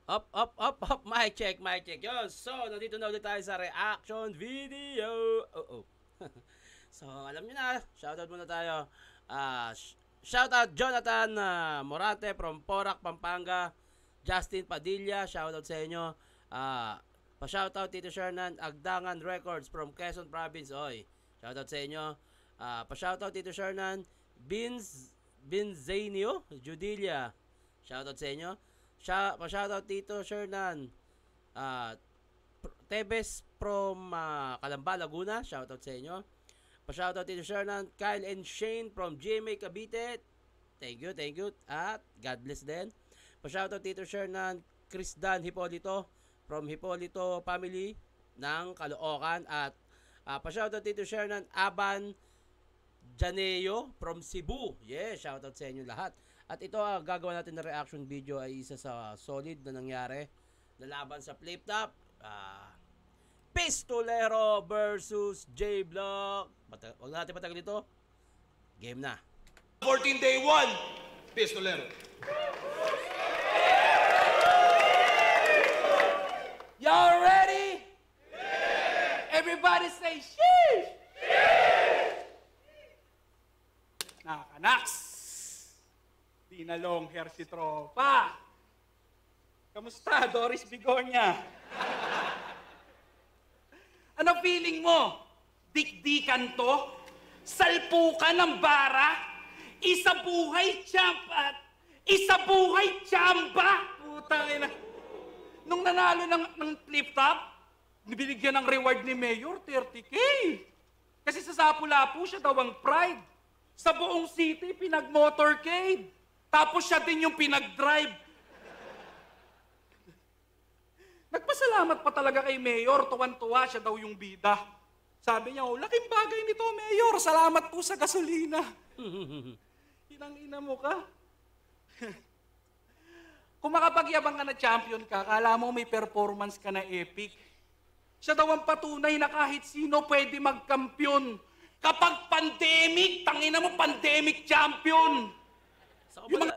Up, mic check, mic check. Yun, so, nandito na ulit tayo sa reaction video. So, alam niyo na, shoutout muna tayo. Shoutout Jonathan Morante from Porac, Pampanga. Justin Padilla, shoutout sa inyo. Pa-shoutout Tito Shernan Agdangan Records from Quezon Province. Oy, shoutout sa inyo. Pa-shoutout Tito Shernan Binzainio Judilia. Shoutout sa inyo. Pa-shoutout Tito Shernan Tebes from Calamba, Laguna. Shoutout sa inyo. Pa-shoutout Tito Shernan Kyle and Shane from GMA Cavite. Thank you. At God bless din. Pa-shoutout Tito Shernan Chris Dan Hipolito from Hipolito family ng Caloocan. At pa-shoutout Tito Shernan Aban Janeo from Cebu. Shoutout sa inyo lahat. At ito gagawa natin na reaction video ay isa sa solid na nangyari na laban sa Flip Top. Pistolero versus J-Block. Huwag natin patagal dito. Game na. 14-day 1, Pistolero. Y'all ready? Yeah. Everybody say sheesh! Sheesh! Nakanaks! Di na long hair si Tropa. Kamusta, Doris Bigonya? Ano feeling mo? Dikdikan to? Salpukan ng bara? Isa buhay champ at isa buhay chamba? Putang ina. Nung nanalo ng Flip Top, binigyan ng reward ni Mayor, 30K. Kasi sa Sapu-Lapu siya daw ang pride. Sa buong city, pinag-motorcade. Tapos siya din yung pinag-drive. Nagpasalamat pa talaga kay Mayor, tuwan-tuwa siya daw yung bida. Sabi niya, laking bagay nito, Mayor, salamat po sa gasolina. Inang-ina mo ka. Kung makapagyabang ka na champion ka, kala mo may performance ka na epic. Siya daw ang patunay na kahit sino pwede magkampiyon. Kapag pandemic, tangina mo, pandemic champion.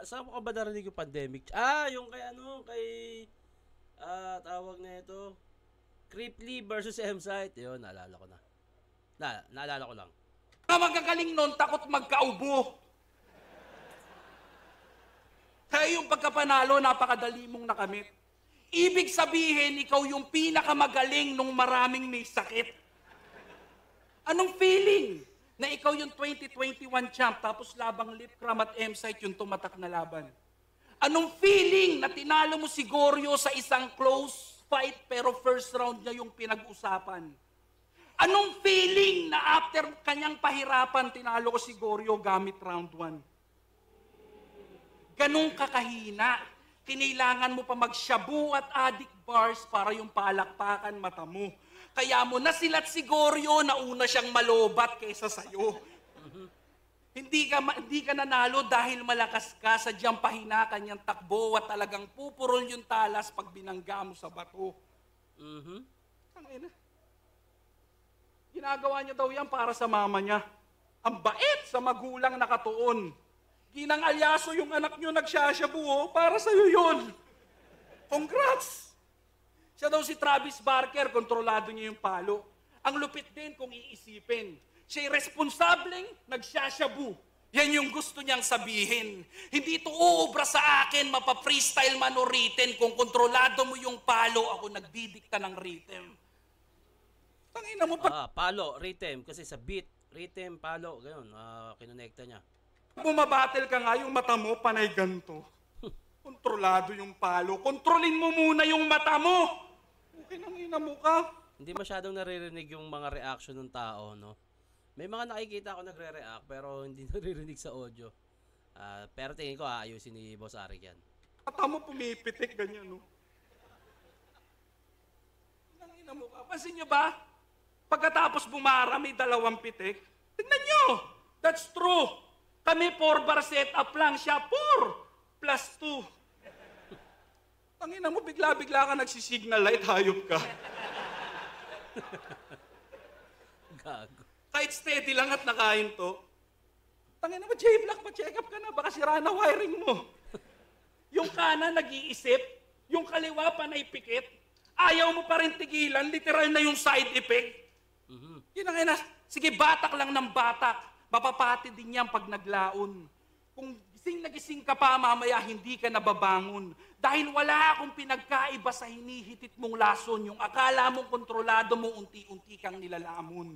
Saan mo ka ba narinig yung pandemic? Yung kay tawag na ito, Cripply versus M-Site. Yun, naalala ko na. Naalala ko lang. Magagaling nun, takot magkaubo. Kaya yung pagkapanalo, napakadali mong nakamit. Ibig sabihin, ikaw yung pinakamagaling nung maraming may sakit. Anong feeling na ikaw yung 2021 champ, tapos labang Lip Cram at M-Site yung tumatak na laban? Anong feeling na tinalo mo si Goryo sa isang close fight pero first round niya yung pinag-usapan? Anong feeling na after kanyang pahirapan, tinalo ko si Goryo gamit round 1? Ganong kakahina. Kinailangan mo pa magshabu at addict bars para yung palakpakan mata mo. Kaya mo nasilat si Goryo na una siyang malobat kaysa sa'yo. Hindi ka nanalo dahil malakas ka, sadyang pahina kanyang takbo at talagang pupurol yung talas pag binangga mo sa bato. Tangina. Ginagawa niya daw yan para sa mama niya. Ang bait sa magulang nakatuon. Ginang Alyaso yung anak niyo nagsasyabu, para sa'yo yun. Congrats! Siya daw si Travis Barker, kontrolado niya yung palo. Ang lupit din kung iisipin. Siya'y responsableng nagsasyabu. Yan yung gusto niyang sabihin. Hindi ito uubra sa akin, mapa-freestyle man o written. Kung kontrolado mo yung palo, ako nagdidikta ng rhythm. Tangina mo pa. Palo, rhythm. Kasi sa beat, rhythm, palo, gano'n. Kinonekta niya. Bumabattle ka nga, yung mata mo, panay ganito. Kontrolado yung palo. Kontrolin mo muna yung mata mo. Okay nang ina mo ka. Hindi masyadong naririnig yung mga reaction ng tao, no? May mga nakikita ako nagre-react pero hindi naririnig sa audio. Pero tingin ko ayusin ni Boss Arik yan. Mata mo pumipitik, ganyan, no? Nang ina mo ka. Pansin nyo ba? Pagkatapos bumara, may 2 pitik. Tignan nyo! That's true. Kami 4 bar setup lang, siya 4 plus 2. Tangina mo, bigla-bigla ka nagsisignal light, hayop ka. Gago. Kahit steady lang at nakain to. Tangina mo, J-Block, pa-check up ka na, baka sira na wiring mo. Yung kanan nag-iisip, Yung kaliwa pa na ipikit, ayaw mo pa rin tigilan, literal na yung side effect. Yun ang ina, sige batak lang ng batak, mapapati din yan pag naglaon. Kung gising na gising ka pa mamaya, hindi ka nababangon. Dahil wala akong pinagkaiba sa hinihitit mong lason, yung akala mong kontrolado mo, unti-unti kang nilalamon.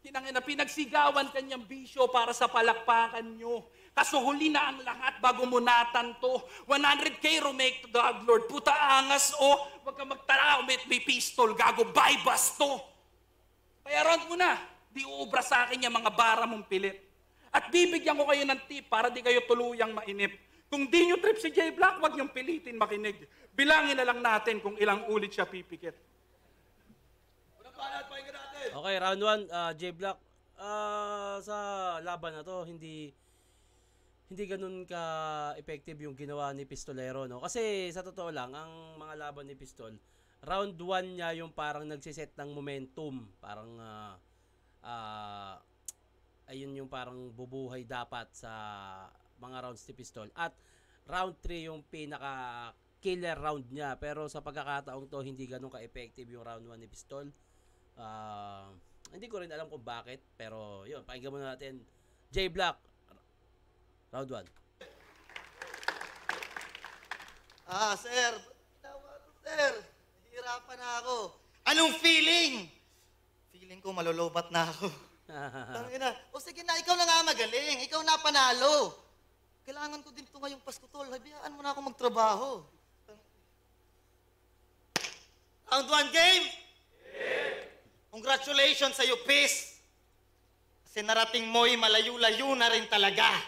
Kinangina, pinagsigawan kanyang bisyo para sa palakpakan nyo. Kaso huli na ang lahat bago mo natanto. 100K remake to the Lord. Puta angas o. Huwag ka magtara, may pistol. Gago, buy basto. Kaya round mo na. Di uubra sa akin yung mga bara mong pilit. At bibigyan ko kayo ng tip para di kayo tuluyang mainip. Kung di nyo trip si J Black, huwag niyong pilitin makinig. Bilangin na lang natin kung ilang ulit siya pipikit. Okay, round 1, J Black. Sa laban na to, hindi ganun ka-effective yung ginawa ni Pistolero, no? Kasi sa totoo lang, ang mga laban ni Pistol, round 1 niya yung parang nagsiset ng momentum. Parang, ayun yung parang bubuhay dapat sa mga rounds ni Pistol. At round 3 yung pinaka-killer round niya. Pero sa pagkakataong to, hindi ganun ka-effective yung round 1 ni Pistol. Hindi ko rin alam kung bakit, pero yun, pakinggan muna natin. J Black, round 1. Sir. Sir, hihirapan na ako. Anong feeling? Feeling ko malolobat na ako. Tangina. O sige na, ikaw na nga magaling. Ikaw na panalo. Kailangan ko din ito ngayong Pasko, tol. Hayaan mo na ako magtrabaho. Round 1 game? Congratulations sa'yo, Pis. Kasi narating mo'y malayo-layo na rin talaga.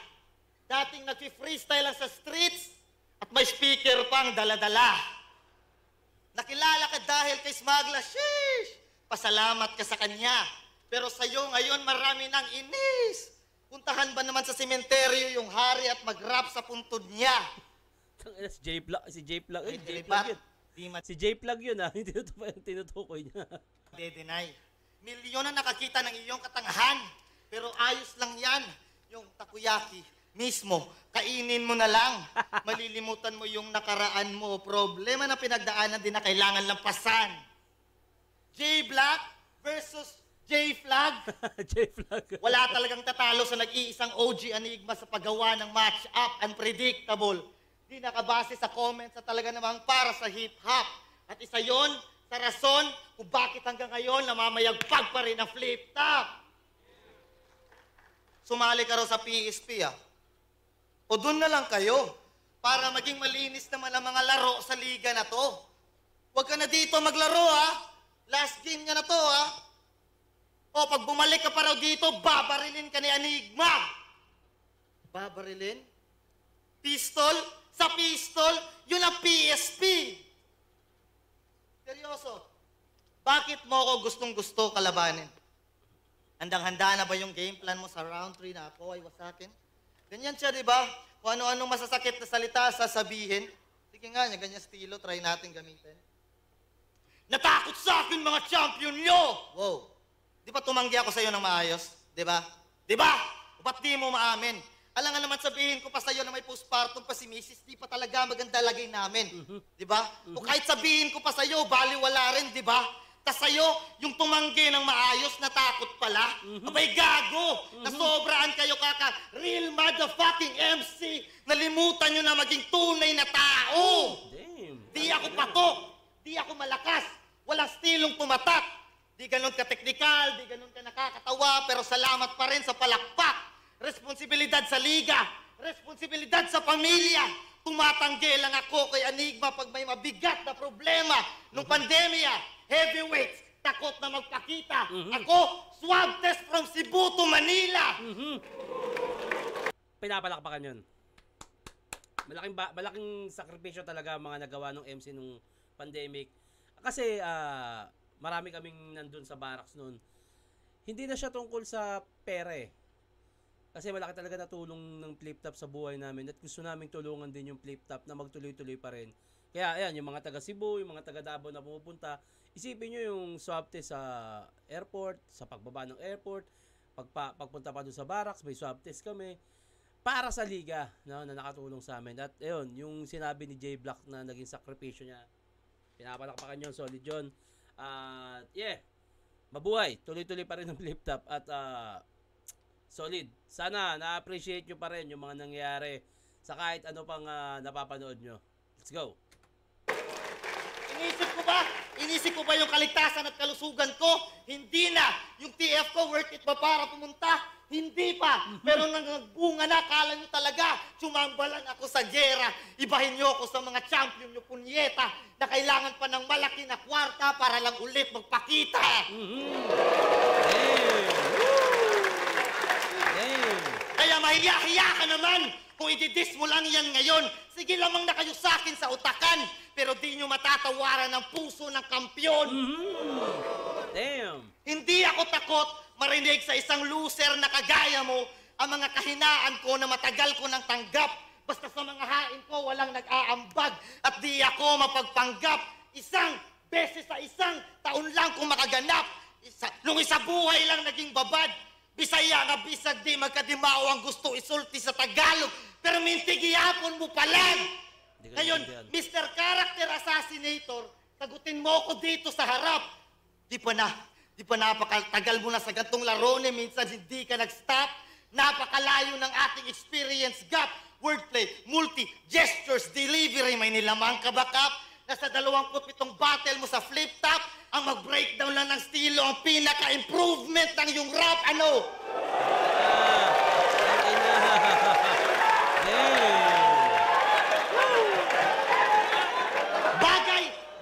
Dating nag-freestyle lang sa streets at may speaker pang dala-dala. Nakilala ka dahil kay Smagla, sheesh! Pasalamat ka sa kanya. Pero sa'yo ngayon marami nang inis. Puntahan ba naman sa sementeryo yung hari at mag-rap sa puntod niya? Si J Black, Ay, J Black yun. Di ma- Si J Plug yun, hindi ito pa yung tinutukoy niya. de-deny. Milyon na nakakita ng iyong katangahan. Pero ayos lang yan. Yung takoyaki mismo, kainin mo na lang. Malilimutan mo yung nakaraan mo. Problema na pinagdaanan din na kailangan lampasan. J Black versus J Flag. J Plug. Wala talagang tatalo sa nag-iisang OG Enigma sa paggawa ng match-up. Unpredictable. Di nakabase sa comments na talaga namang para sa hip-hop. At isa yon sa rason kung bakit hanggang ngayon namamayagpag pa rin ang flip-top. Sumali ka raw sa PSP, ah. O dun na lang kayo para maging malinis naman ang mga laro sa liga na to. Huwag ka na dito maglaro, ah. Last game niya na to, ah. O pag bumalik ka pa raw dito, babarilin ka ni Enigma. Babarilin? Pistol? Sa pistol, yun ang PSP. Seryoso, bakit mo ako gustong-gusto kalabanin? Handang-handa na ba yung game plan mo sa round 3 na ako ay wasakin? Ganyan siya, di ba? Kung ano-anong masasakit na salita sasabihin. Sige nga, niya, ganyan estilo, try natin gamitin. Natakot sa akin mga champion nyo! Wow. Di ba tumanggi ako sa'yo ng maayos? Di ba? Di ba? O ba't di mo maamin? Alam nga naman sabihin ko pa sa'yo na may postpartum pa si Mrs. Di pa talaga maganda lagay namin. Di ba? O kahit sabihin ko pa sa'yo, baliwala rin, di ba? Tas sa'yo, yung tumanggi ng maayos, natakot pala. Abay gago! Nasobraan kayo kaka real motherfucking MC! Nalimutan nyo na maging tunay na tao! Damn. Di ako patok! Di ako malakas! Walang stilong tumatak! Di ganun ka-teknikal, di ganun ka nakakatawa, pero salamat pa rin sa palakpak! Responsibilidad sa liga, responsibilidad sa pamilya. Tumatanggi lang ako kay Enigma pag may mabigat na problema. Nung pandemya, heavyweights, takot na magpakita. Ako, swab test from Cebu to Manila. Pinapalakpakan yun. Malaking sakripisyo talaga ang mga nagawa ng MC nung pandemic. Kasi marami kaming nandun sa barracks noon. Hindi na siya tungkol sa pera eh. Kasi malaki talaga na tulong ng flip-top sa buhay namin at gusto naming tulungan din yung flip-top na magtuloy-tuloy pa rin. Kaya ayan, yung mga taga Cebu, yung mga taga Davao na pumupunta, isipin nyo yung swab test sa airport, sa pagbaba ng airport, pagpunta pa doon sa barracks, may swab test kami. para sa liga, no, na nakatulong sa amin. At ayun, yung sinabi ni J Black na naging sakripisyo niya, pinapalakpakan yun, solid yun. At yeah, mabuhay, tuloy-tuloy pa rin ang flip top at solid. Sana na-appreciate nyo pa rin yung mga nangyayari sa kahit ano pang napapanood nyo. Let's go! Inisip ko ba yung kaligtasan at kalusugan ko? Hindi na. Yung TF ko, worth it ba para pumunta? Hindi pa. Pero nang nagbunga na, kala nyo talaga, sumambalan ako sa gera. Ibahin nyo ako sa mga champion nyo, punyeta, na kailangan pa ng malaki na kwarta para lang ulit magpakita. Kaya mahiya-hiya ka naman kung ididis mo lang yan ngayon. Sige lamang na kayo sa akin sa utakan, pero di nyo matatawaran ng puso ng kampyon. Damn! Hindi ako takot marinig sa isang loser na kagaya mo ang mga kahinaan ko na matagal ko nang tanggap. Basta sa mga hain ko walang nag-aambag at di ako mapagpanggap. Isang beses sa isang taon lang kung makaganap. Nung isa buhay lang naging babad. Bisaya nga bisag di magkadimao ang gusto isulti sa Tagalog. Pero mintigiyapon mo palang. Ngayon, Mr. Character Assassinator, sagutin mo ko dito sa harap. Di pa napakatagal mo na sa gantong laro ni minsan hindi ka nag-stop. Napakalayo ng ating experience gap. Wordplay, multi-gestures, delivery, may nilamang kabakap. Nasa 27 battle mo sa flip top. Ang mag-breakdown lang ng estilo, ang pinaka-improvement ng iyong rap. Ano?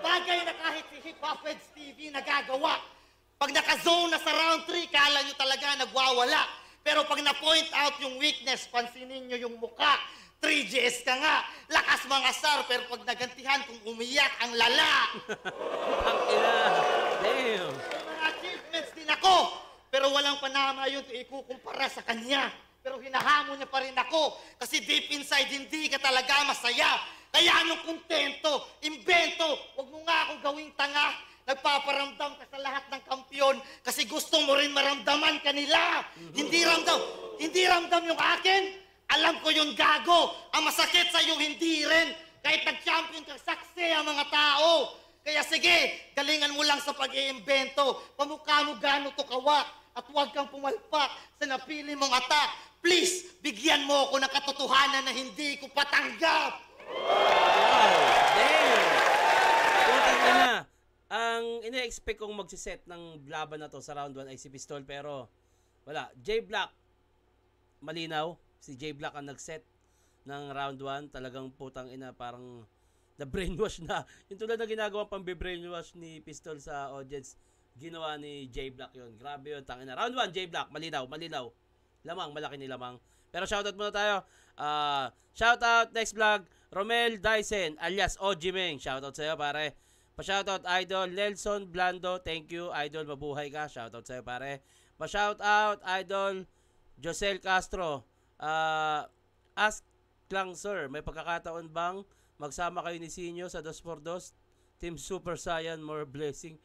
Bagay na kahit si Hip Hop Heads TV nagagawa. Pag naka-zone na sa round 3, kala nyo talaga nagwawala. Pero pag na-point out yung weakness, pansinin nyo yung muka. 3GS ka nga, lakas mga sar, pero pag nagantihan kung umiyak ang lala. Ang ina! Damn! May mga achievements din ako, pero walang panama yun ikukumpara sa kanya. Pero hinahamon niya pa rin ako, kasi deep inside hindi ka talaga masaya. Kaya anong kontento, imbento, wag mo nga ako gawing tanga. Nagpaparamdam ka sa lahat ng kampyon kasi gusto mo rin maramdaman kanila. Hindi ramdam yung akin. Alam ko yung gago. Ang masakit sa iyo hindi rin. Kahit nag-champion ka, saksi ang mga tao. Kaya sige, galingan mo lang sa pag-iimbento. Pamukha mo gano'n to kawak. At huwag kang pumalpak sa napili mong atak. Please, bigyan mo ako ng katotohanan na hindi ko patanggap. Wow! Damn! Putang ina. Ang ina-expect kong magsiset ng laban na to sa round 1 ay si Pistol, pero wala. J Black, malinaw. Si J Black ang nag-set ng round 1. Talagang putang ina, parang na-brainwash na. Yung tulad na ginagawa pang brainwash ni Pistol sa audience, ginawa ni J Black yun. Grabe yun, tangina. Round 1, J Black, malinaw. Lamang, malaki ni lamang. Pero shoutout muna tayo. Shoutout, next vlog, Romel Dyson, alias Ojimeng. Shoutout sa'yo, pare. Pa-shoutout, Idol Nelson Blando. Thank you, Idol. Mabuhay ka. Shoutout sa'yo, pare. Pa-shoutout, Idol Josel Castro. Ask lang, sir, may pagkakataon bang magsama kayo ni Sinyo sa 2x2? Team Super Saiyan, more blessing.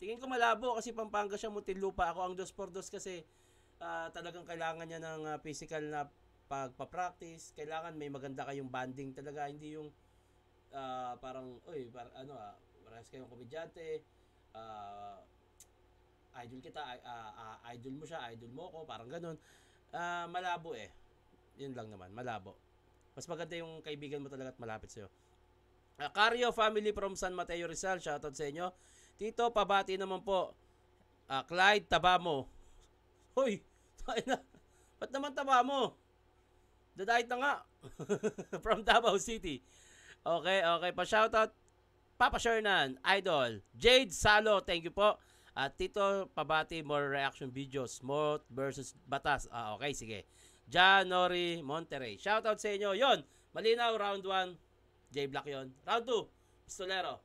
Tingin ko malabo kasi Pampanga siya, Muntinlupa. Ako ang 2x2 kasi talagang kailangan niya ng physical na pagpa-practice. Kailangan may maganda kayong banding talaga. Hindi yung parang, parehas kayong komedyante. Idol kita, idol mo siya, idol mo ako, parang ganun. Malabo eh. Yun lang naman, malabo. Mas maganda yung kaibigan mo talaga at malapit sa'yo. Cario family from San Mateo Rizal, shoutout sa inyo. Tito, pabati naman po. Clyde Tabamo. Hoy, ba't naman Tabamo? Dadait na nga. From Davao City. Okay, pa-shoutout. Papa Shernan, Idol. Jade Salo, thank you po. At Tito, pabati, more reaction videos. Smooth versus Batas. Okay, sige. Janori Monterrey. Shoutout sa inyo. Yon, malinaw, round 1. J Black yon. Round 2, Pistolero.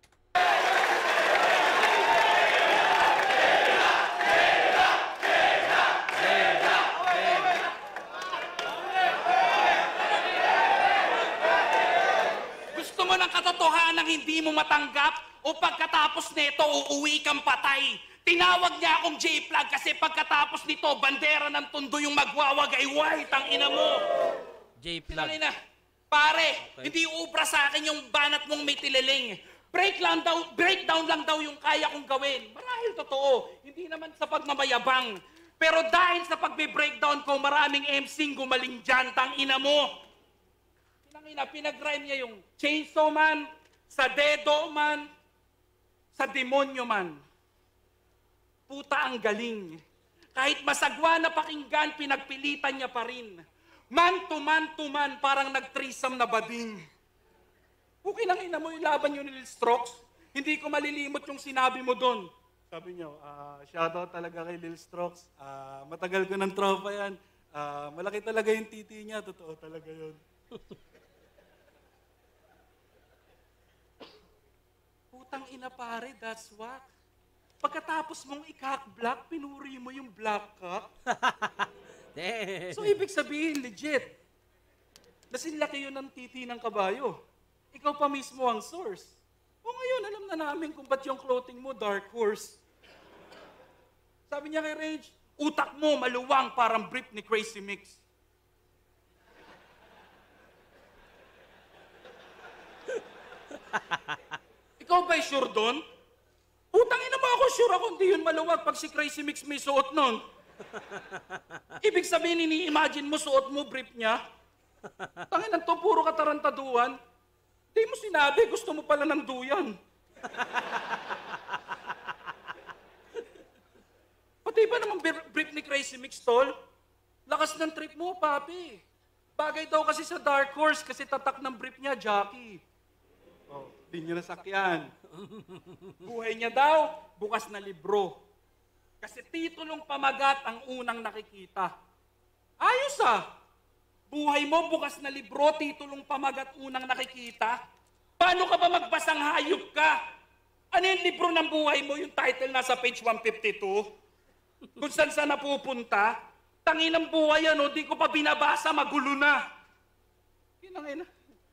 Gusto mo ng katotohanan hindi mo matanggap o pagkatapos nito uuwi kang patay? Tinawag niya akong J-Plug kasi pagkatapos nito bandera ng Tondo yung magwawagayway, tang ina mo. J-Plug. Kinangina, pare, Okay. hindi ubra sa akin yung banat mong may tililing. Breakdown lang daw yung kaya kong gawin. Marahil totoo, hindi naman sa pagmamayabang. Pero dahil sa pagbe-breakdown ko, maraming MC'ng gumaling dyan, tangina mo. Kinangina, pinag-rhyme niya yung chainsaw man, sa dedo man, sa demonyo man. Puta ang galing. Kahit masagwa na pakinggan, pinagpilitan niya pa rin. Man to man, parang nag-threesome na bading. Okay lang ina mo yung laban yun ni Lil Strokes. Hindi ko malilimot yung sinabi mo doon. Sabi niyo, shoutout talaga kay Lil Strokes. Matagal ko ng tropa yan. Malaki talaga yung titi niya. Totoo talaga yun. Putang ina pare, that's what. Pagkatapos mong ikak-black, pinuri mo yung black cock. So, ibig sabihin, legit. Nasinlaki yun ng titi ng kabayo. Ikaw pa mismo ang source. O ngayon, alam na namin kung ba't yung clothing mo, dark horse. Sabi niya kay Rage, utak mo maluwang parang brief ni Crazy Mix. Ikaw ba'y sure doon? Utangin na mo ako, sure ako hindi yun maluwag pag si Crazy Mix may suot nun. Ibig sabihin, ini-imagine mo suot mo brief niya? Tangin na to, puro katarantaduan. Di mo sinabi, gusto mo pala ng duyan. Pati ba naman brief ni Crazy Mix, tol? Lakas ng trip mo, papi. Bagay daw kasi sa Dark Horse kasi tatak ng brief niya, Jackie. Oh, di niya nasakyan. Buhay niya daw, bukas na libro. Kasi titulong pamagat ang unang nakikita. Ayos ah! Buhay mo, bukas na libro, titulong pamagat unang nakikita. Paano ka ba magbasang hayop ka? Ano yung libro ng buhay mo, yung title nasa page 152? Kung saan napupunta? Tangin ng buhay ano, di ko pa binabasa, magulo na. Kinangina.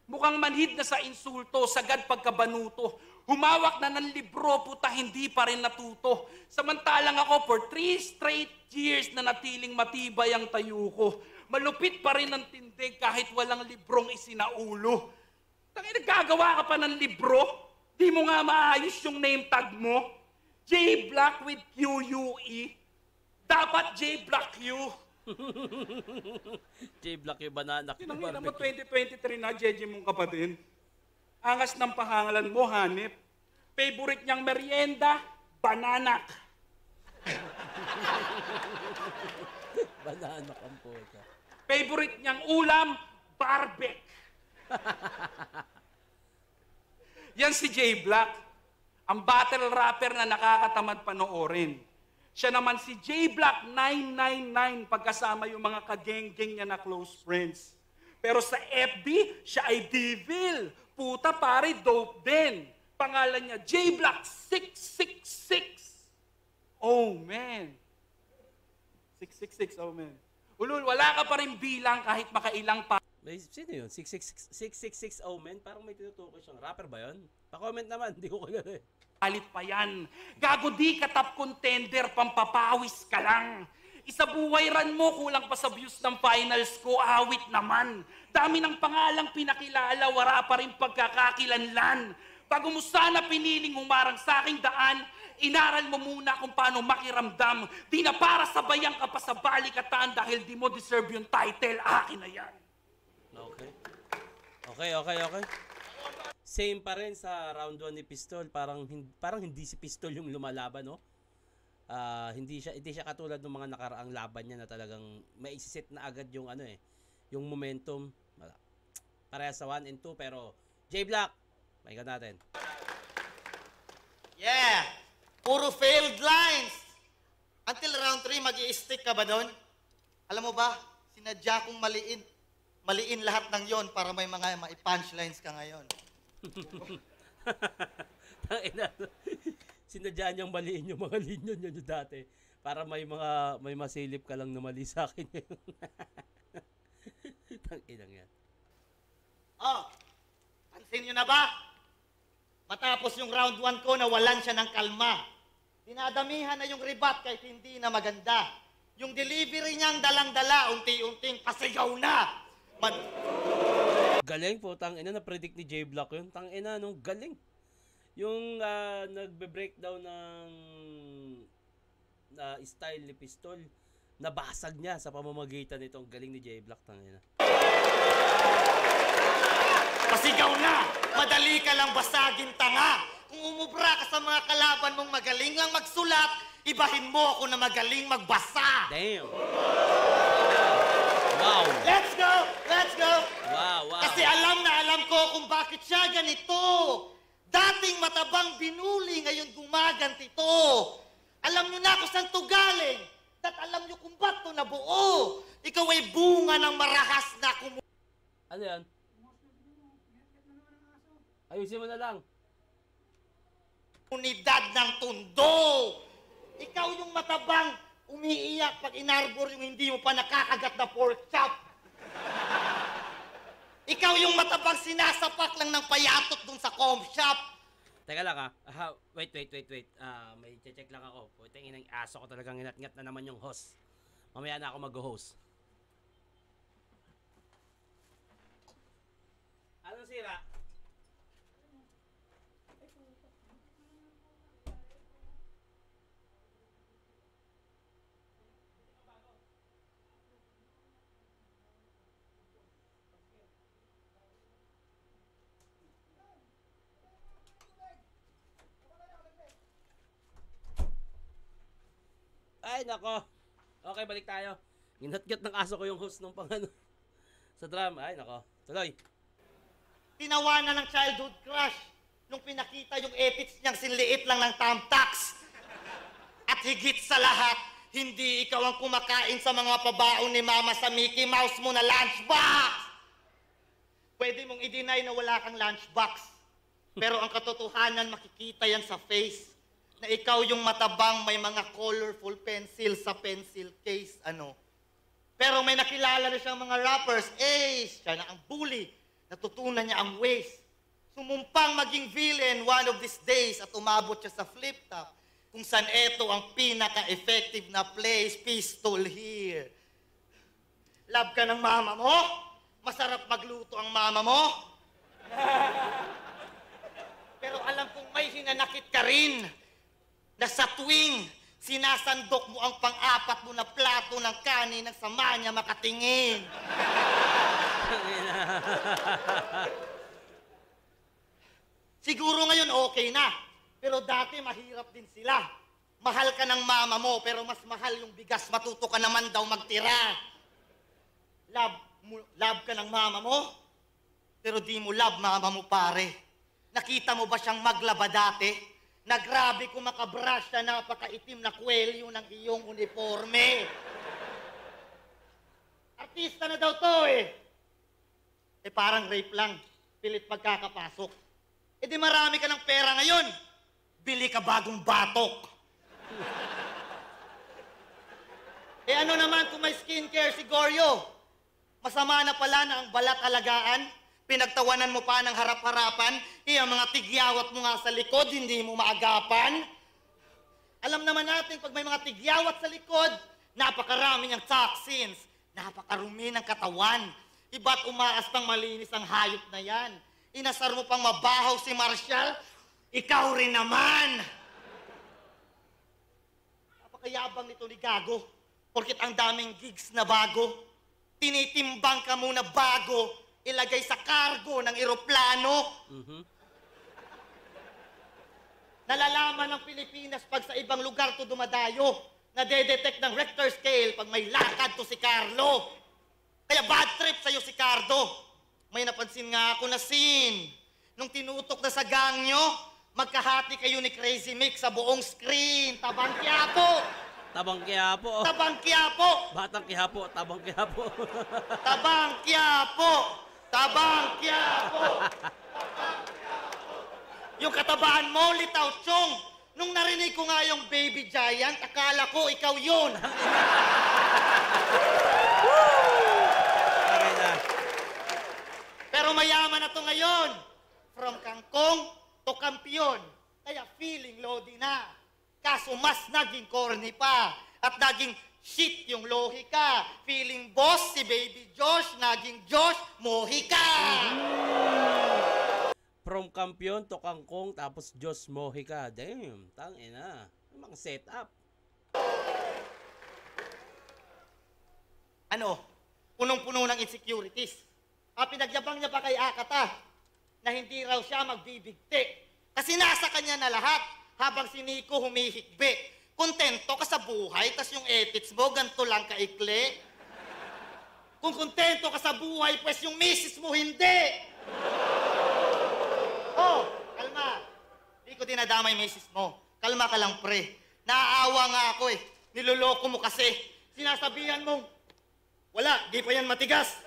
Mukhang manhid na sa insulto, sagad pagkabanuto. Humawak na ng libro, puta, hindi pa rin natuto. Samantalang ako, for 3 straight years na natiling matibay ang tayo ko. Malupit pa rin ang tindig kahit walang librong isinaulo. Tangina, nagkagawa ka pa ng libro? Di mo nga maayos yung name tag mo? J Black with QUE. Dapat J Black U. J-Black yung banana. Tinangina mo 2023 na, Jeje mong kapatid. Angas ng pahangalan mo, hanip. Favorite niyang merienda, bananak. Banana kang puta. Favorite niyang ulam, barbek. Yan si J Black, ang battle rapper na nakakatamad panoorin. Siya naman si J Black 999 pagkasama yung mga kageng-geng niya na close friends. Pero sa FB, siya ay devil. Puta pare, dope din. Pangalan niya J Black 666. Oh man. 666, oh man. Ulul, wala ka pa rin bilang kahit makailang pa. May, sino yun? 666 Omen? Parang may tinutukoy siyang rapper ba yun? Pa-comment naman, hindi ko kagano eh. Palit pa yan. Gago di ka top contender, pampapawis ka lang. Isa buhay ran mo, kulang pa sa views ng finals ko, awit naman. Dami ng pangalang pinakilala, wala pa rin pagkakakilanlan. Bago mo sana piniling humarang sa aking daan, inaral mo muna kung paano makiramdam. Di na para sabayan ka pa sa balikatan dahil di mo deserve yung title, akin na yan. Okay. Same pa rin sa round 1 ni Pistol. Parang hindi si Pistol yung lumalaban, no? Hindi siya katulad ng mga nakaraang laban niya na talagang maisisit na agad yung yung momentum. Parehas sa 1 and 2 pero J Black, pakinggan natin. Yeah! Puro failed lines! Until round 3, mag-i-stick ka ba doon? Alam mo ba, sinadya kong maliin lahat ng yon para may mga punchlines ka ngayon. Sinadya niyang maliin yung mga linya niya dati para may masilip ka lang na mali sa akin ngayon. Tanginang yan. Oh, pansin nyo na ba? Matapos yung round 1 ko, nawalan siya ng kalma. Dinadamihan na yung ribat kahit hindi na maganda. Yung delivery niyang dalang-dala, unti-unting pasigaw na. Galing po, tangina, na-predict ni J-Block yun. Tangina, no, galing. Yung nagbe-breakdown ng style ni Pistol, nabasag niya sa pamamagitan nitong galing ni J-Block, tangina. Pasigaw na! Madali ka lang basagin, tanga! Kung umubra ka sa mga kalaban mong magaling lang magsulat, ibahin mo ako na magaling magbasa! Damn! Wow! Let's go! Let's go! Wow, wow! Kasi alam na alam ko kung bakit siya ganito. Dating matabang binuli, ngayon gumaganti to. Alam nyo na kung saan to galing. At alam nyo kung ba't to nabuo. Ikaw ay bunga ng marahas na Ano yan? Ayusin mo na lang. komunidad ng tundo. Ikaw yung matabang umiiyak pag inarbor yung hindi mo pa nakakagat na pork chop. Ikaw yung matabang sinasapak lang ng payatot dun sa com shop. Teka lang wait. May check lang ako. Puta yung inang aso ko talagang inat-ngat na naman yung host. Mamaya na ako mag-host. Anong sira? Ay, nako. Okay, balik tayo. Ginat-gat ng aso ko yung host ng pangano. Sa drum. Ay, nako. Tuloy. Tinawanan ng childhood crush nung pinakita yung edits niyang sinliit lang ng thumbtacks. At higit sa lahat, hindi ikaw ang kumakain sa mga pabaon ni Mama sa Mickey Mouse mo na lunchbox. Pwede mong i-deny na wala kang lunchbox. Pero ang katotohanan, makikita yan sa face. Na ikaw yung matabang may mga colorful pencil sa pencil case, ano. Pero may nakilala na siyang mga rappers, siya na ang bully. Natutunan niya ang ways. Sumumpang maging villain one of these days at umabot siya sa flip top. Kung saan eto ang pinaka-effective na place, Pistol here. Love ka ng mama mo? Masarap magluto ang mama mo? Pero alam kong may hinanakit ka rin. Na sa tuwing sinasandok mo ang pang-apat mo na plato ng kanin nang sama niya makatingin. Siguro ngayon okay na, pero dati mahirap din sila. Mahal ka ng mama mo, pero mas mahal yung bigas, matuto ka naman daw magtira. Love ka ng mama mo, pero di mo love mama mo pare. Nakita mo ba siyang maglaba dati? Na grabe kung makabrush na napakaitim na kwelyo ng iyong uniforme. Artista na daw to parang rape lang, pilit pagkakapasok. Di marami ka ng pera ngayon, bili ka bagong batok. Ano naman kung may skincare si Goryo? Masama na pala na ang balat alagaan, pinagtawanan mo pa ng harap-harapan, ang mga tigyawat mo nga sa likod, hindi mo maagapan. Alam naman natin, pag may mga tigyawat sa likod, napakarami niyang toxins, napakarumi ng katawan. Iba't umaas pang malinis ang hayop na yan. Inasar mo pang mabahaw si Marshall, ikaw rin naman. Napakayabang nito ni Gago, porkit ang daming gigs na bago. Tinitimbang ka muna bago, ilagay sa cargo ng eroplano. Nalalaman ng Pilipinas pag sa ibang lugar to dumadayo. Nadedetect ng Richter scale pag may lakad to si Carlo. Kaya bad trip sa'yo si Cardo. May napansin nga ako na scene. Nung tinutok na sa gang nyo, magkahati kayo ni Crazy Mick sa buong screen. Tabang Quiapo! Tabang Quiapo. Tabang Quiapo! Batang Quiapo, Tabang Quiapo. Tabang Quiapo! Tabang Quiapo! Yung katabaan mo, Litaw Chong. Nung narinig ko nga yung Baby Giant, akala ko ikaw yun. Okay na. Pero mayaman na to ngayon. From kangkong to kampiyon. Kaya feeling loady na. Kaso mas naging corny pa. At naging Shit yung lohika. Feeling boss si Baby Josh, naging Josh, mohika. From kampiyon to kangkong, tapos Diyos Mojica. Damn, tangina. Mga setup. Ano? Punong-puno ng insecurities. Pinagyabang niya pa kay Akata na hindi raw siya magbibigti. Kasi nasa kanya na lahat habang si Nico humihikbi. Kontento ka sa buhay, tas yung ethics mo, ganito lang kaikli. Kung kontento ka sa buhay, pues yung misis mo hindi. Oh, kalma. Di ko dinadama yung misis mo. Kalma ka lang, pre. Naaawa nga ako eh. Niloloko mo kasi. Sinasabihan mong, wala, di pa yan matigas.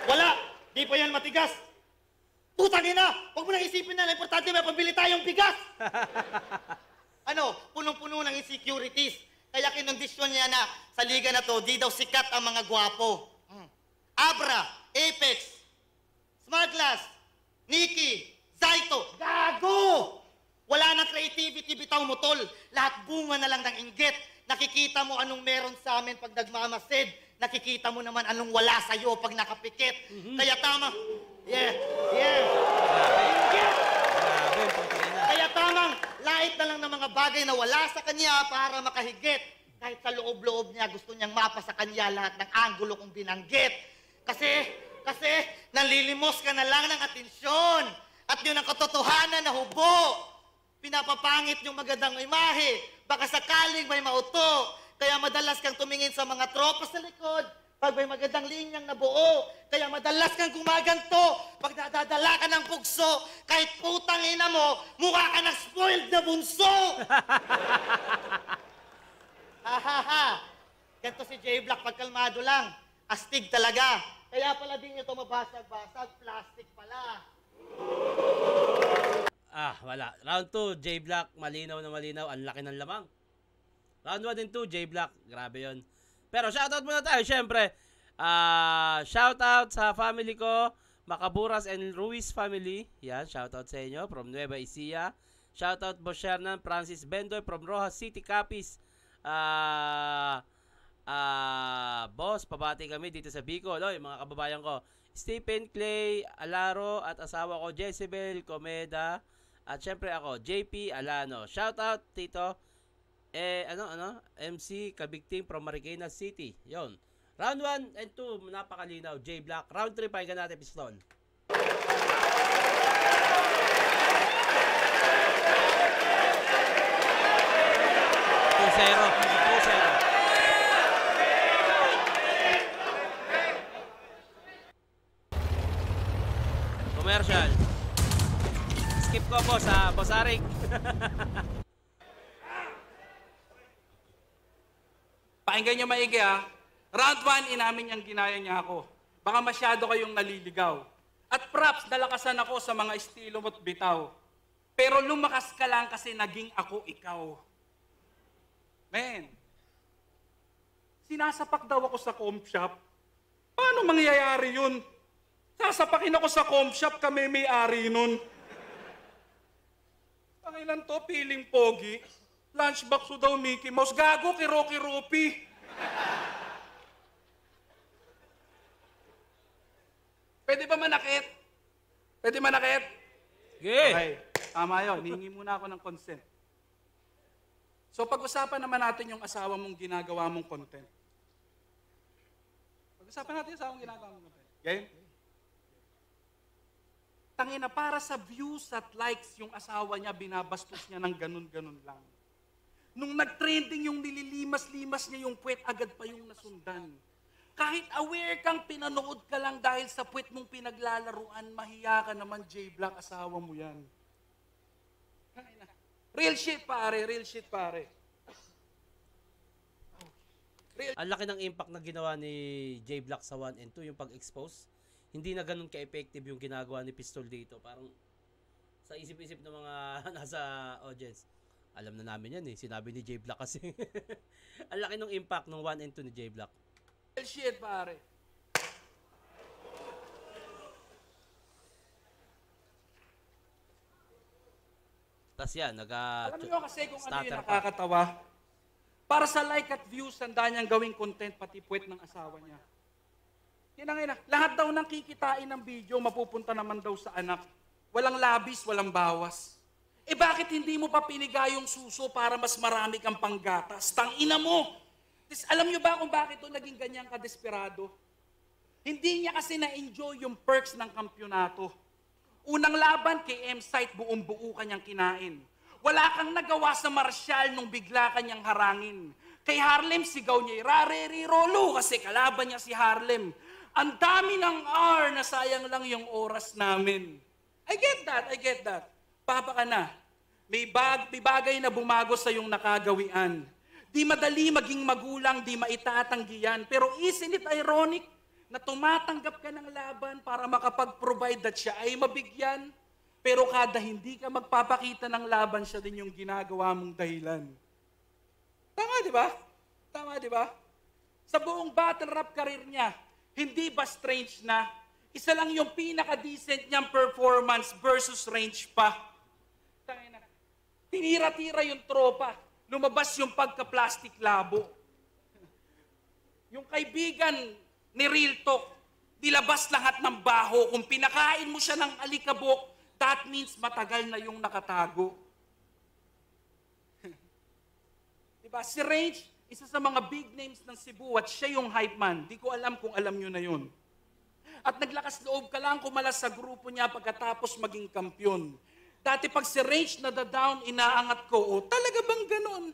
Wala, di pa yan matigas. Putang ina! Huwag mo nang isipin na importante may pambili tayong bigas! Ano, punong-puno ng insecurities. Kaya kinondisyon niya na sa liga na to, di daw sikat ang mga gwapo. Abra, Apex, Smartglass, Nikki, Zaito, gago! Wala nang creativity, bitaw mo, tol. Lahat bunga na lang ng inggit. Nakikita mo anong meron sa amin pag nagmamasid. Nakikita mo naman anong wala sa'yo pag nakapikit. Kaya tama. Yeah. Inggit! Grabe, pangkina. Kaya tamang lait na lang ng mga bagay na wala sa kanya para makahigit. Kahit sa loob-loob niya, gusto niyang mapa sa kanya lahat ng anggulo kong binanggit. Kasi nanlilimos ka na lang ng atensyon. At yun ang katotohanan na hubo. Pinapapangit yung magandang imahe. Baka sakaling may mauto. Kaya madalas kang tumingin sa mga tropa sa likod pag may magandang linyang nabuo. Kaya madalas kang gumaganto pag nadadala ka ng pugso. Kahit putang ina mo, mukha ka ng spoiled na bunso! Ha. Ganto si J Black pag kalmado lang. Astig talaga. Kaya pala din nyo ito mabasag-basag. Plastic pala. Wala. Round 2, J Black, malinaw na malinaw. Ang laki ng lamang. Round 1 and 2, J Black. Grabe yon. Pero shoutout muna tayo, syempre. Shoutout sa family ko, Macaburas and Ruiz family. Yan, shoutout sa inyo from Nueva Ecija. Shoutout Boss Shernan, Francis Bendoy from Rojas City, Capiz. Boss, pabati kami dito sa Bicol. Oy, mga kababayan ko. Stephen Clay Alaro at asawa ko Jezebel Comeda. At syempre ako, JP Alano. Shoutout Tito. MC Kabigting from Marikina City. Yon. Round 1 and 2, napakalinaw. J Black. Round 3, pakinggan natin pistol. 2-0. Commercial. Skip ko, boss, Boss Arik. Pakinggan nyo maigi ha. Round 1, inamin niyang ginaya niya ako. Baka masyado kayong naliligaw. At props, nalakasan ako sa mga estilo mo't bitaw. Pero lumakas ka lang kasi naging ako ikaw. Men, sinasapak daw ako sa comp shop. Paano mangyayari yun? Sasapakin ako sa comp shop, kami may-ari nun. Pangilan to, piling pogi. Lunchbox ko daw Mickey Mouse. Gago, kiro-kiropi. Pwede ba manakit? Pwede manakit? Okay. Okay, tama yun. Hihingi muna ako ng consent. So pag-usapan naman natin yung asawa mong ginagawa mong content. Pag-usapan natin yung asawa mong ginagawa mong content. Game? Tangina, para sa views at likes yung asawa niya, binabastos niya ng ganun-ganun lang. Nung nag-trending yung nililimas-limas niya yung puwet, agad pa yung nasundan. Kahit aware kang pinanood ka lang dahil sa puwet mong pinaglalaruan, mahiya ka naman, J Black, asawa mo yan. Real shit, pare. Real shit, pare. Ang laki ng impact na ginawa ni J Black sa 1 and 2, yung pag-expose. Hindi na ganun ka-effective yung ginagawa ni Pistol dito. Parang sa isip-isip ng mga nasa audience. Alam na namin yan eh. Sinabi ni J Black kasi. Ang laki ng impact ng 1 and 2 ni J Black. Real shit, pare. gatas yan. Alam niyo kasi kung ano yung starter pa. nakakatawa? Para sa like at views, handa niyang gawing content pati puwet ng asawa niya. Yan ang ina. Lahat daw ng kikitain ng video, mapupunta naman daw sa anak. Walang labis, walang bawas. Eh bakit hindi mo pa piniga yung suso para mas marami kang panggatas? Tangina mo! Alam niyo ba kung bakit ito naging ganyan kadesperado? Hindi niya kasi na-enjoy yung perks ng kampyonato. Unang laban kay M-Site, buong-buo kanyang kinain. Wala kang nagawa sa Martial nung bigla kanyang harangin. Kay Harlem, sigaw niya, rare-rirolo kasi kalaban niya si Harlem. Ang dami ng R na sayang lang yung oras namin. I get that. Papa ka na. May bagay na bumago sa iyong nakagawian. Di madali maging magulang, di maitatanggihan. Pero isn't it ironic na tumatanggap ka ng laban para makapag-provide that siya ay mabigyan? Pero kada hindi ka magpapakita ng laban, siya din yung ginagawa mong dahilan. Tama, di ba? Sa buong battle rap career niya, hindi ba strange na isa lang yung pinaka-decent niyang performance versus range pa? Tangina. Tinira-tira yung tropa. Lumabas yung pagka-plastic labo. Yung kaibigan ni Real Talk, nilabas lahat ng baho. Kung pinakain mo siya ng alikabok, that means matagal na yung nakatago. Diba? Si Range, isa sa mga big names ng Cebu at siya yung hype man. Di ko alam kung alam nyo na yun. At naglakas loob ka lang kumalas sa grupo niya pagkatapos maging kampyon. Dati pag si Range nadadown, inaangat ko, o talaga bang ganun?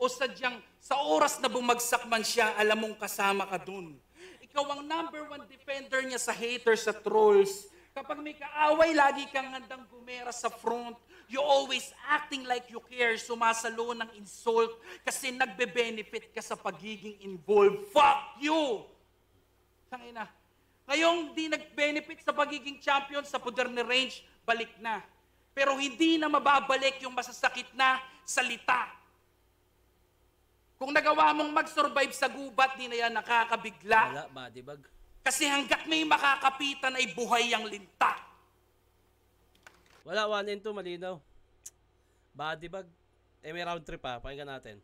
O sadyang sa oras na bumagsak man siya, alam mong kasama ka dun. Ikaw ang #1 defender niya sa haters at trolls. Kapag may kaaway, lagi kang handang gumera sa front. You always acting like you care, sumasalo ng insult kasi nagbe-benefit ka sa pagiging involved. Fuck you! Tangina. Ngayong di nag-benefit sa pagiging champion sa poder ni Range, balik na. Pero hindi na mababalik yung masasakit na salita. Kung nagawa mong mag-survive sa gubat, di na yan nakakabigla. Wala, badibag. Kasi hanggat may makakapitan ay buhay ang linta. Wala, 1 and 2, malinaw. Badibag. Eh, may round 3 pa. Pakinggan natin.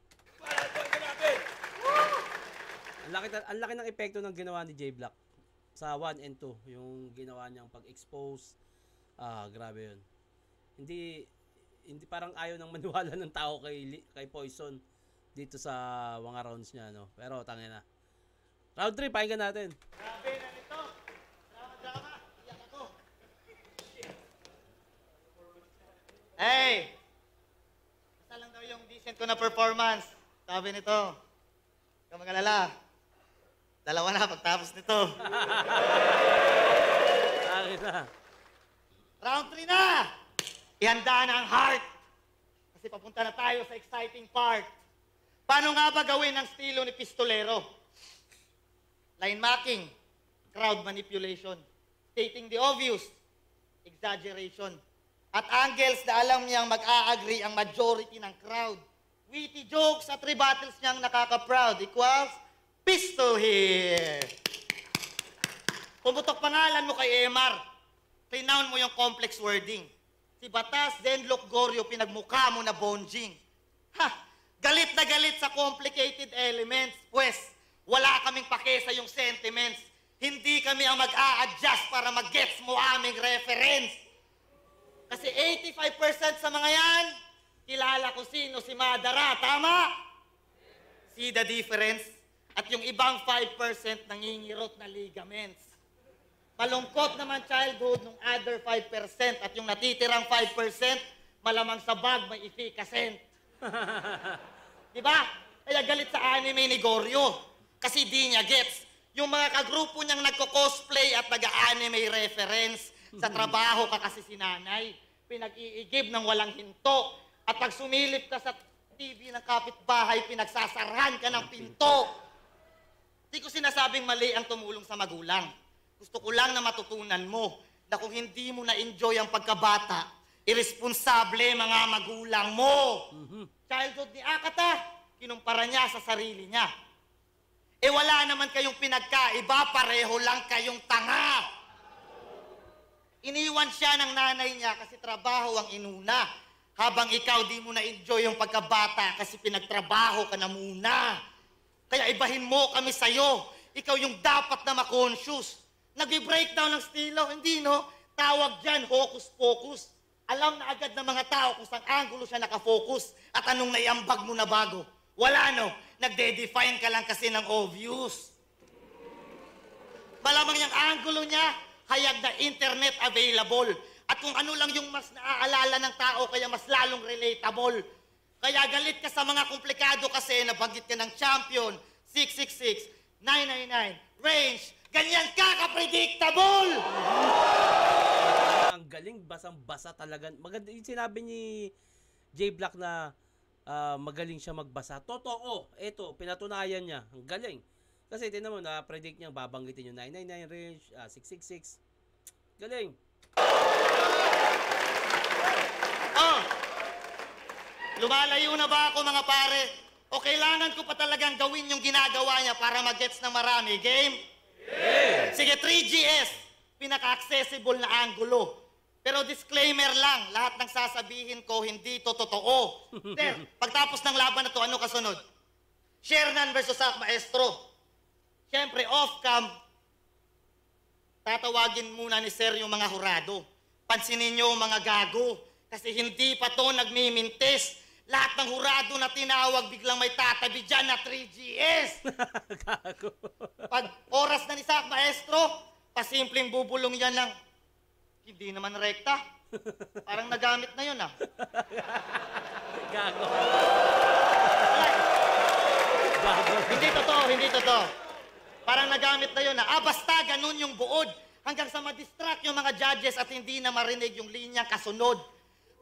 Ang laki ng epekto ng ginawa ni J-Block sa 1 and 2. Yung ginawa niyang pag-expose. Grabe yun. Hindi parang ayaw nang maniwala ng tao kay Poison dito sa mga rounds niya, no? Pero tangin na. Round 3, pakinggan natin. Grabe na nito. Drama. Iyak ako. Hey! Basta lang daw yung decent ko na performance. Sabi nito. Ikaw mag-alala. Dalawa na pagtapos nito. Tangin na. Round 3 na! Ihanda na ang heart. Kasi papunta na tayo sa exciting part. Paano nga ba gawin ang estilo ni Pistolero? Line marking, crowd manipulation, stating the obvious, exaggeration, at angles na alam niyang mag-a-agree ang majority ng crowd. Witty jokes at rebuttals niyang nakaka-proud equals pistol here. Pumutok pangalan mo kay MR, renown mo yung complex wording. Si Batas, then Gorio, pinagmukha mo na bonjing. Ha! Galit na galit sa complicated elements. Pwes, wala kaming pake sa yung sentiments. Hindi kami ang mag-a-adjust para mag-gets mo aming reference. Kasi 85% sa mga yan, kilala ko sino si Madara. Tama? See the difference? At yung ibang 5% nangingirot na ligaments. Malungkot naman childhood ng other 5% at yung natitirang 5%, malamang sa bag may efficacent. Diba? Kaya galit sa anime ni Gorio. Kasi di niya gets. Yung mga kagrupo niyang nagko-cosplay at nag-anime reference. Sa trabaho ka kasi si nanay. Pinag-iigib ng walang hinto. At pag sumilip ka sa TV ng kapitbahay, pinagsasarahan ka ng pinto. Di ko sinasabing mali ang tumulong sa magulang. Gusto ko lang na matutunan mo na kung hindi mo na-enjoy ang pagkabata, irresponsable mga magulang mo. Childhood ni Akata, kinumpara niya sa sarili niya. Eh wala naman kayong pinagkaiba, pareho lang kayong tanga. Iniwan siya ng nanay niya kasi trabaho ang inuna. Habang ikaw di mo na-enjoy yung pagkabata kasi pinagtrabaho ka na muna. Kaya ibahin mo kami sa'yo. Ikaw yung dapat na ma-conscious. Nag-breakdown ng estilo, hindi no? Tawag dyan, hocus-pocus. Alam na agad ng mga tao kung saan angulo siya nakafocus at anong naiambag mo na bago. Wala no, nagde-define ka lang kasi ng obvious. Malamang yung angulo niya, hayag na internet available. At kung ano lang yung mas naaalala ng tao, kaya mas lalong relatable. Kaya galit ka sa mga komplikado kasi nabanggit ka ng champion, 666, 999, range, ganyan ka ka-predictable! Ang galing, basang-basa talaga. Maganda yung sinabi ni J Black na magaling siya magbasa. Totoo, eto, pinatunayan niya. Ang galing. Kasi tinan mo, na-predict niya, babanggitin yung 999 range, 666. Galing. Oh, lumalayo na ba ako mga pare? O kailangan ko pa talagang gawin yung ginagawa niya para mag-gets ng marami? Game? Yeah. Sige, 3GS. Pinaka-accessible na angulo. Pero disclaimer lang, lahat ng sasabihin ko hindi to totoo. Sir, pagtapos ng laban na to, ano kasunod? Shernan versus Sak Maestro. Siyempre, off-cam, tatawagin muna ni Sir yung mga hurado. Pansinin nyo mga gago. Kasi hindi pa to nagmimintis. Lahat ng hurado na tinawag, biglang may tatabi dyan na 3GS. Gago. Pag oras na ni Sak Maestro, pasimpleng bubulong yan ng hindi naman rekta. Parang nagamit na yun ah. Gago. Hindi totoo, hindi totoo. Parang nagamit na yun ah. Basta ganun yung buod. Hanggang sa ma-distract yung mga judges at hindi na marinig yung linyang kasunod.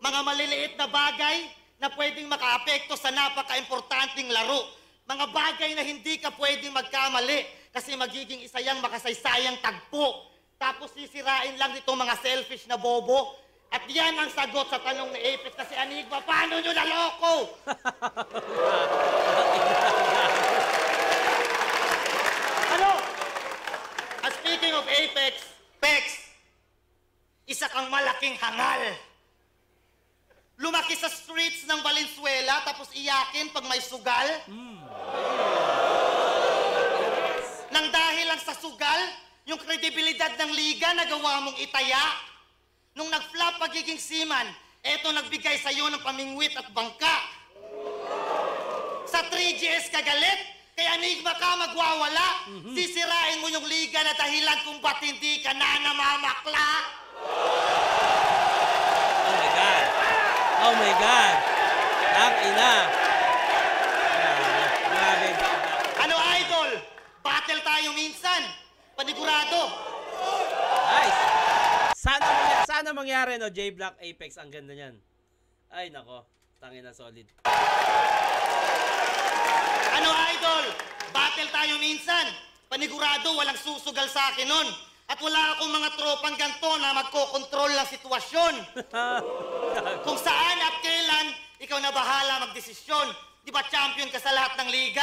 Mga maliliit na bagay na pwedeng makaapekto sa napaka-importanting laro. Mga bagay na hindi ka pwedeng magkamali kasi magiging isa yang makasaysayang tagpo. Tapos sisirain lang itong mga selfish na bobo. At yan ang sagot sa tanong ni Apex kasi Enigma, paano nyo naloko? Ano? Speaking of Apex, Pex, isa kang malaking hangal. Lumaki sa streets ng Valenzuela tapos iyakin pag may sugal. Nang dahil lang sa sugal, yung kredibilidad ng liga nagawa mong itaya. Nung nag-flop pagiging seaman, eto nagbigay sa'yo ng pamingwit at bangka. Sa 3GS kagalit, kaya Enigma ka magwawala. Sisirain mo yung liga na dahilan kung ba't hindi ka na namamakla. Oh my God. Oh my God. Ang ina. Grabe. Ano idol? Battle tayo minsan. Panigurado. Nice. Sana mangyari no, J Black Apex, ang ganda niyan. Ay nako, tangin na solid. Ano idol? Battle tayo minsan. Panigurado, walang susugal sa akin nun. At wala akong mga tropang ganto na magkokontrol ng sitwasyon. Kung saan at kailan, ikaw na bahala magdesisyon. Di ba champion ka sa lahat ng liga?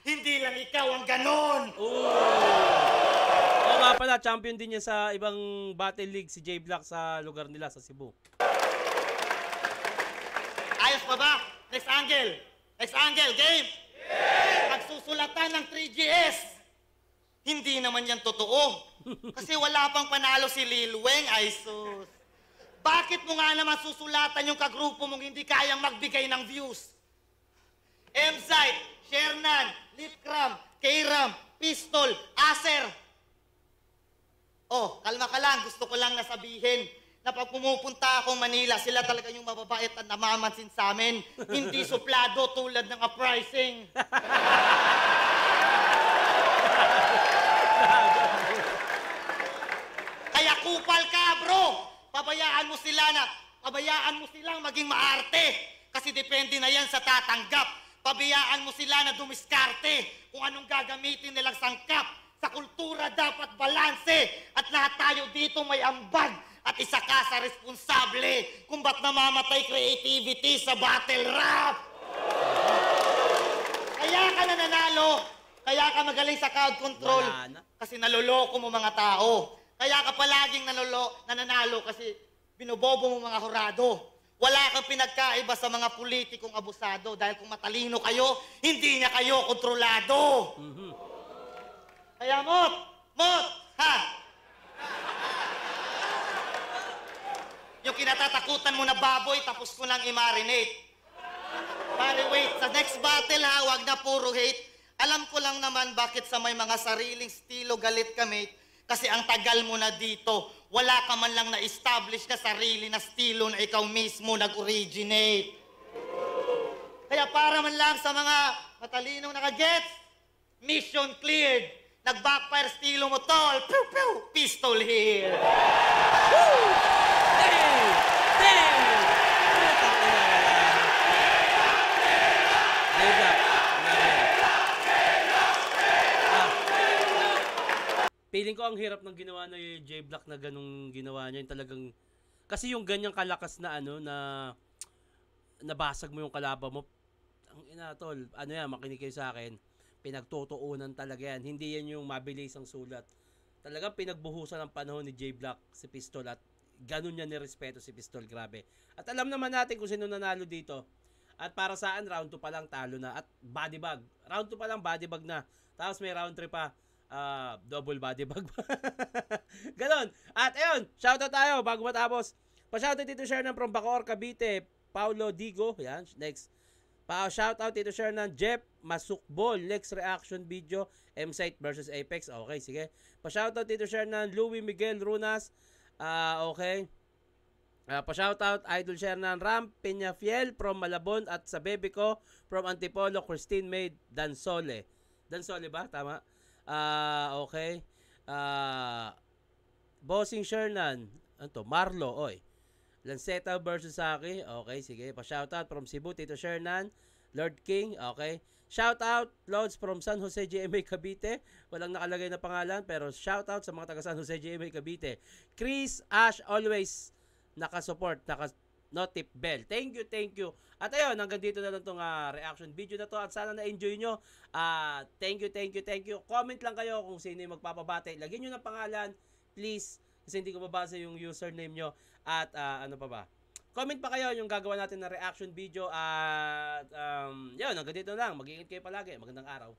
Hindi lang ikaw ang ganon. Oo nga pala, champion din niya sa ibang battle league si J Black sa lugar nila sa Cebu. Ayos pa ba? Next angle. Next angle, game. Yeah! Pagsusulatan ng 3GS. Hindi naman yan totoo. Kasi wala pang panalo si Lil Weng, ay sus. Bakit mo nga naman susulatan yung kagrupo mong hindi kayang magbigay ng views? M-Site, Shernan, Lipcram, K-Ram, Pistol, Acer. Oh, kalma ka lang. Gusto ko lang nasabihin na pag pumupunta akong Manila, sila talaga yung mababait at namamansin sa amin. Hindi suplado tulad ng uprising. Kaya kupal ka, bro. Pabayaan mo silang maging maarte. Kasi depende na yan sa tatanggap. Pabayaan mo sila na dumiskarte kung anong gagamitin nilang sangkap. Sa kultura dapat balanse at lahat tayo dito may ambag at isa ka sa responsable kung ba't namamatay creativity sa battle rap. Kaya ka nananalo, kaya ka magaling sa crowd control kasi naloloko mo mga tao. Kaya ka palaging nananalo kasi binobobo mo mga hurado. Wala kang pinagkaiba sa mga politikong abusado dahil kung matalino kayo, hindi niya kayo kontrolado. Kaya Mot, ha? Yung kinatatakutan mo na baboy, tapos ko lang i-marinate. Pare, wait, sa next battle ha, wag na puro hate. Alam ko lang naman bakit sa may mga sariling estilo galit kami. Kasi ang tagal mo na dito, wala ka man lang na-establish na sarili na estilo na ikaw mismo nag-originate. Kaya para man lang sa mga matalinong naka-gets, mission cleared. Nag-backfire estilo mo, tol. Pew, pew, pistol here. Feeling ko ang hirap ng ginawa na yung J-Block na ganung ginawa niya. Yung talagang, kasi yung ganyang kalakas na na nabasag mo yung kalaban mo. Ang ina tol, makinig kayo sa akin. Pinagtutuunan talaga yan. Hindi yan yung mabilis ang sulat. Talagang pinagbuhusan ng panahon ni J-Block si Pistol at ganun niya nirespeto si Pistol, grabe. At alam naman natin kung sino nanalo dito. At para saan, round 2 pa lang talo na. At body bag. Round 2 pa lang body bag na. Tapos may round 3 pa. Double body bag pa. Ganon. At ayun, shoutout tayo bago matapos. Pa-shoutout dito share ng from Bacoor, Cavite, Paulo Digo. Yan, next. Pa-shoutout dito share ng Jeff Masukbol, next reaction video, M-Site versus Apex. Okay, sige. Pa-shoutout dito share ng Louis Miguel Runas. Okay. Pa-shoutout idol share ng Ram Peñafiel from Malabon at sa baby ko from Antipolo, Christine May Dansole. Dansole ba? Tama? Okay. Bossing Shernan. Ano to? Marlo, oy. Lanceta versus Saki. Okay, sige. Pa-shoutout from Cebu, Tito Shernan. Lord King. Okay. Shoutout, Lods from San Jose GMA Cavite. Walang nakalagay na pangalan, pero shoutout sa mga taga San Jose GMA Cavite. Chris, Ash, always nakasupport, naka-notif bell. Thank you. At ayun, hanggang dito na lang itong reaction video na to. At sana na-enjoy nyo. Thank you. Comment lang kayo kung sino yung magpapabate. Lagyan nyo ng pangalan, please. Kasi hindi ko mabasa yung username nyo. At ano pa ba? Comment pa kayo yung gagawa natin na reaction video. At yun, hanggang dito lang. Mag-iingat kayo palagi. Magandang araw.